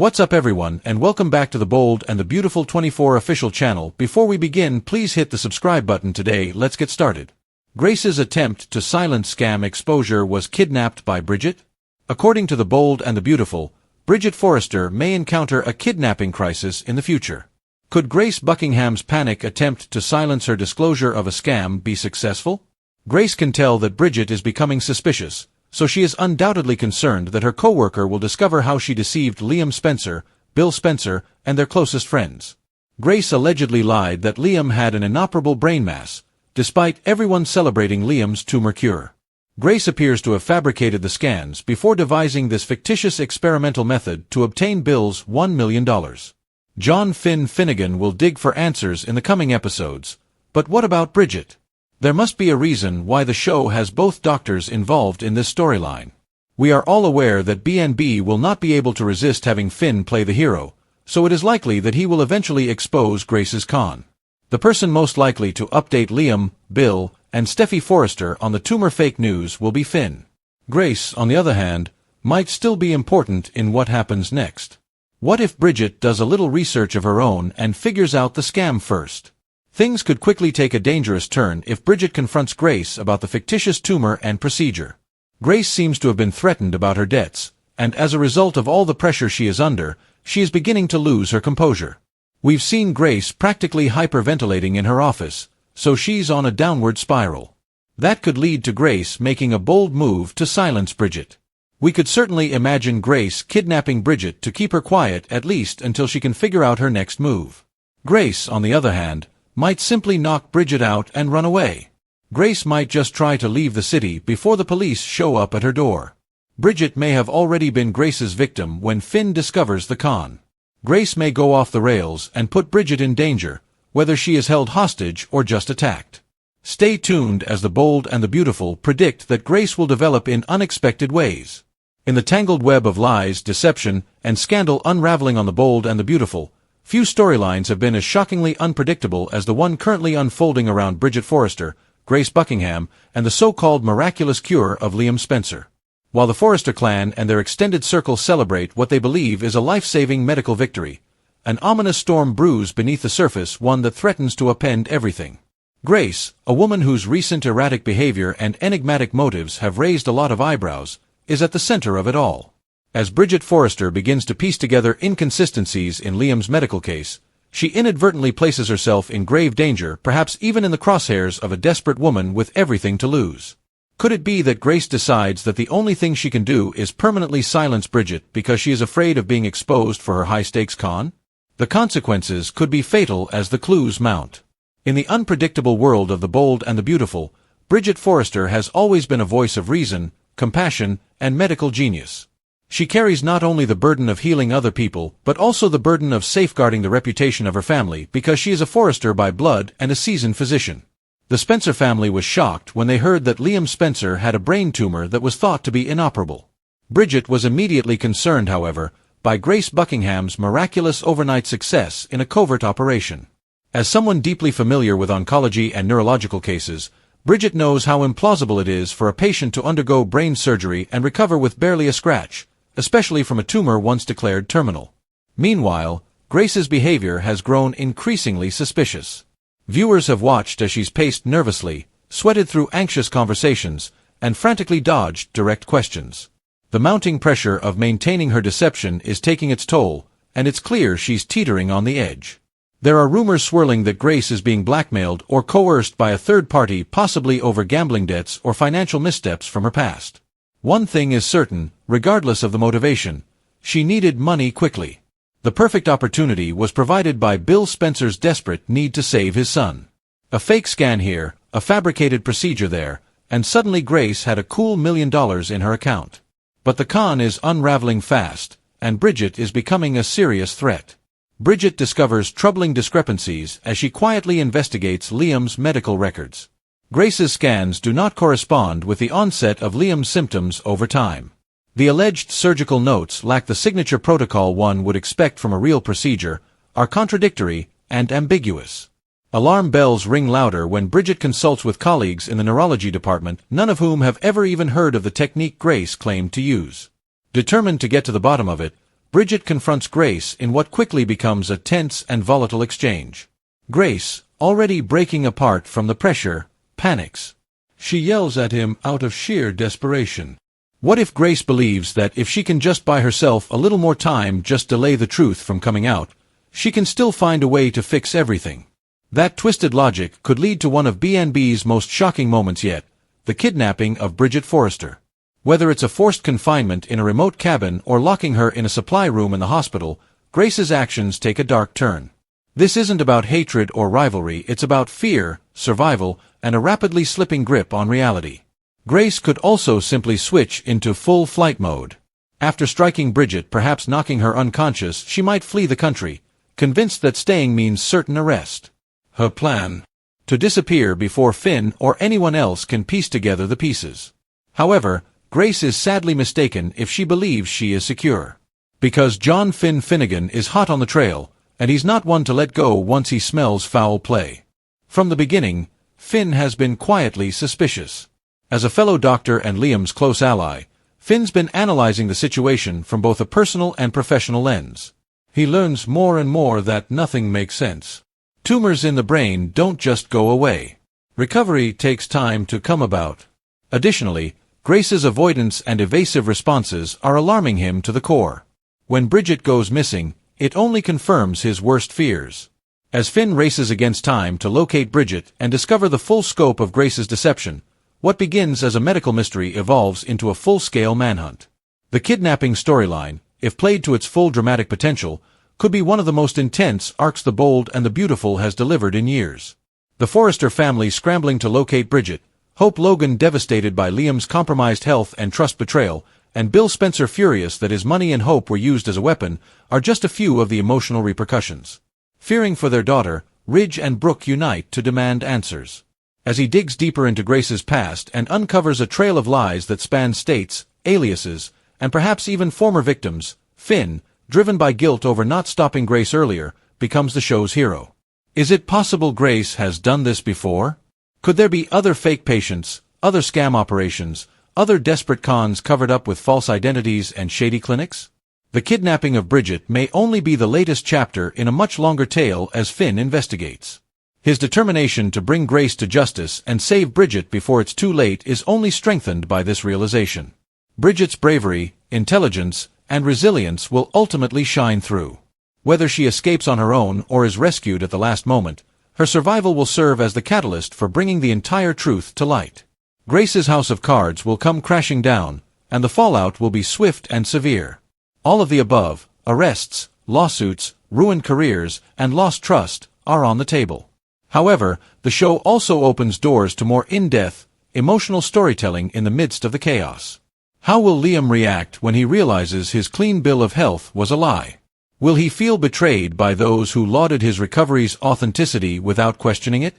What's up everyone, and welcome back to the Bold and the Beautiful 24 official channel. Before we begin, please hit the subscribe button today. Let's get started. Grace's attempt to silence scam exposure was kidnapped by Bridget. According to the Bold and the Beautiful, Bridget Forrester may encounter a kidnapping crisis in the future. Could Grace Buckingham's panic attempt to silence her disclosure of a scam be successful? Grace can tell that Bridget is becoming suspicious, so she is undoubtedly concerned that her co-worker will discover how she deceived Liam Spencer, Bill Spencer, and their closest friends. Grace allegedly lied that Liam had an inoperable brain mass, despite everyone celebrating Liam's tumor cure. Grace appears to have fabricated the scans before devising this fictitious experimental method to obtain Bill's $1 million. John Finnegan will dig for answers in the coming episodes. But what about Bridget? There must be a reason why the show has both doctors involved in this storyline. We are all aware that B&B will not be able to resist having Finn play the hero, so it is likely that he will eventually expose Grace's con. The person most likely to update Liam, Bill, and Steffi Forrester on the tumor fake news will be Finn. Grace, on the other hand, might still be important in what happens next. What if Bridget does a little research of her own and figures out the scam first? Things could quickly take a dangerous turn if Bridget confronts Grace about the fictitious tumor and procedure. Grace seems to have been threatened about her debts, and as a result of all the pressure she is under, she is beginning to lose her composure. We've seen Grace practically hyperventilating in her office, so she's on a downward spiral. That could lead to Grace making a bold move to silence Bridget. We could certainly imagine Grace kidnapping Bridget to keep her quiet at least until she can figure out her next move. Grace, on the other hand, might simply knock Bridget out and run away. Grace might just try to leave the city before the police show up at her door. Bridget may have already been Grace's victim when Finn discovers the con. Grace may go off the rails and put Bridget in danger, whether she is held hostage or just attacked. Stay tuned as the Bold and the Beautiful predict that Grace will develop in unexpected ways. In the tangled web of lies, deception, and scandal unraveling on the Bold and the Beautiful, few storylines have been as shockingly unpredictable as the one currently unfolding around Bridget Forrester, Grace Buckingham, and the so-called miraculous cure of Liam Spencer. While the Forrester clan and their extended circle celebrate what they believe is a life-saving medical victory, an ominous storm brews beneath the surface, one that threatens to upend everything. Grace, a woman whose recent erratic behavior and enigmatic motives have raised a lot of eyebrows, is at the center of it all. As Bridget Forrester begins to piece together inconsistencies in Liam's medical case, she inadvertently places herself in grave danger, perhaps even in the crosshairs of a desperate woman with everything to lose. Could it be that Grace decides that the only thing she can do is permanently silence Bridget because she is afraid of being exposed for her high-stakes con? The consequences could be fatal as the clues mount. In the unpredictable world of the Bold and the Beautiful, Bridget Forrester has always been a voice of reason, compassion, and medical genius. She carries not only the burden of healing other people, but also the burden of safeguarding the reputation of her family because she is a Forrester by blood and a seasoned physician. The Spencer family was shocked when they heard that Liam Spencer had a brain tumor that was thought to be inoperable. Bridget was immediately concerned, however, by Grace Buckingham's miraculous overnight success in a covert operation. As someone deeply familiar with oncology and neurological cases, Bridget knows how implausible it is for a patient to undergo brain surgery and recover with barely a scratch, especially from a tumor once declared terminal. Meanwhile, Grace's behavior has grown increasingly suspicious. Viewers have watched as she's paced nervously, sweated through anxious conversations, and frantically dodged direct questions. The mounting pressure of maintaining her deception is taking its toll, and it's clear she's teetering on the edge. There are rumors swirling that Grace is being blackmailed or coerced by a third party, possibly over gambling debts or financial missteps from her past. One thing is certain, regardless of the motivation, she needed money quickly. The perfect opportunity was provided by Bill Spencer's desperate need to save his son. A fake scan here, a fabricated procedure there, and suddenly Grace had a cool $1 million in her account. But the con is unraveling fast, and Bridget is becoming a serious threat. Bridget discovers troubling discrepancies as she quietly investigates Liam's medical records. Grace's scans do not correspond with the onset of Liam's symptoms over time. The alleged surgical notes lack the signature protocol one would expect from a real procedure, are contradictory and ambiguous. Alarm bells ring louder when Bridget consults with colleagues in the neurology department, none of whom have ever even heard of the technique Grace claimed to use. Determined to get to the bottom of it, Bridget confronts Grace in what quickly becomes a tense and volatile exchange. Grace, already breaking apart from the pressure, panics. She yells at him out of sheer desperation. What if Grace believes that if she can just buy herself a little more time, just delay the truth from coming out, she can still find a way to fix everything? That twisted logic could lead to one of BNB's most shocking moments yet, the kidnapping of Bridget Forrester. Whether it's a forced confinement in a remote cabin or locking her in a supply room in the hospital, Grace's actions take a dark turn. This isn't about hatred or rivalry, it's about fear, survival, and a rapidly slipping grip on reality. Grace could also simply switch into full flight mode. After striking Bridget, perhaps knocking her unconscious, she might flee the country, convinced that staying means certain arrest. Her plan: to disappear before Finn or anyone else can piece together the pieces. However, Grace is sadly mistaken if she believes she is secure. Because John Finn Finnegan is hot on the trail, and he's not one to let go once he smells foul play. From the beginning, Finn has been quietly suspicious. As a fellow doctor and Liam's close ally, Finn's been analyzing the situation from both a personal and professional lens. He learns more and more that nothing makes sense. Tumors in the brain don't just go away. Recovery takes time to come about. Additionally, Grace's avoidance and evasive responses are alarming him to the core. When Bridget goes missing, it only confirms his worst fears. As Finn races against time to locate Bridget and discover the full scope of Grace's deception, what begins as a medical mystery evolves into a full-scale manhunt. The kidnapping storyline, if played to its full dramatic potential, could be one of the most intense arcs The Bold and the Beautiful has delivered in years. The Forrester family scrambling to locate Bridget, Hope Logan devastated by Liam's compromised health and trust betrayal, and Bill Spencer furious that his money and hope were used as a weapon, are just a few of the emotional repercussions. Fearing for their daughter, Ridge and Brooke unite to demand answers. As he digs deeper into Grace's past and uncovers a trail of lies that spans states, aliases, and perhaps even former victims, Finn, driven by guilt over not stopping Grace earlier, becomes the show's hero. Is it possible Grace has done this before? Could there be other fake patients, other scam operations, other desperate cons covered up with false identities and shady clinics? The kidnapping of Bridget may only be the latest chapter in a much longer tale as Finn investigates. His determination to bring Grace to justice and save Bridget before it's too late is only strengthened by this realization. Bridget's bravery, intelligence, and resilience will ultimately shine through. Whether she escapes on her own or is rescued at the last moment, her survival will serve as the catalyst for bringing the entire truth to light. Grace's house of cards will come crashing down, and the fallout will be swift and severe. All of the above, arrests, lawsuits, ruined careers, and lost trust, are on the table. However, the show also opens doors to more in-depth, emotional storytelling in the midst of the chaos. How will Liam react when he realizes his clean bill of health was a lie? Will he feel betrayed by those who lauded his recovery's authenticity without questioning it?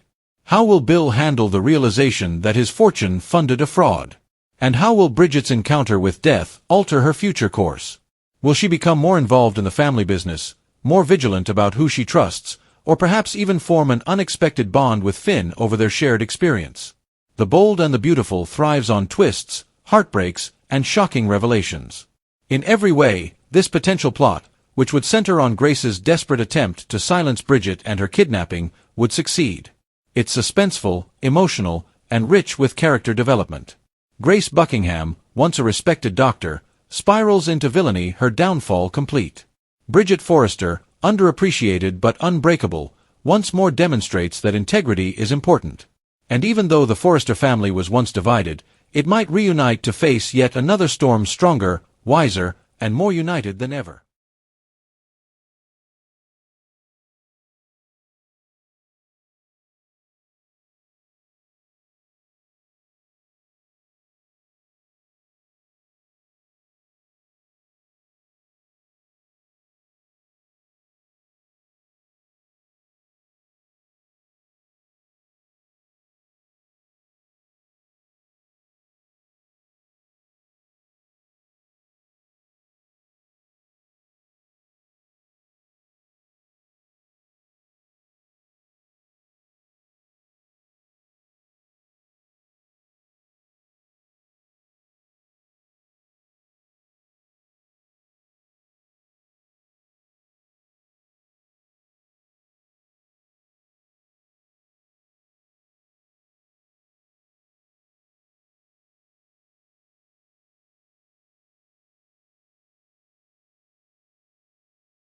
How will Bill handle the realization that his fortune funded a fraud? And how will Bridget's encounter with death alter her future course? Will she become more involved in the family business, more vigilant about who she trusts, or perhaps even form an unexpected bond with Finn over their shared experience? The Bold and the Beautiful thrives on twists, heartbreaks, and shocking revelations. In every way, this potential plot, which would center on Grace's desperate attempt to silence Bridget and her kidnapping, would succeed. It's suspenseful, emotional, and rich with character development. Grace Buckingham, once a respected doctor, spirals into villainy, her downfall complete. Bridget Forrester, underappreciated but unbreakable, once more demonstrates that integrity is important. And even though the Forrester family was once divided, it might reunite to face yet another storm stronger, wiser, and more united than ever.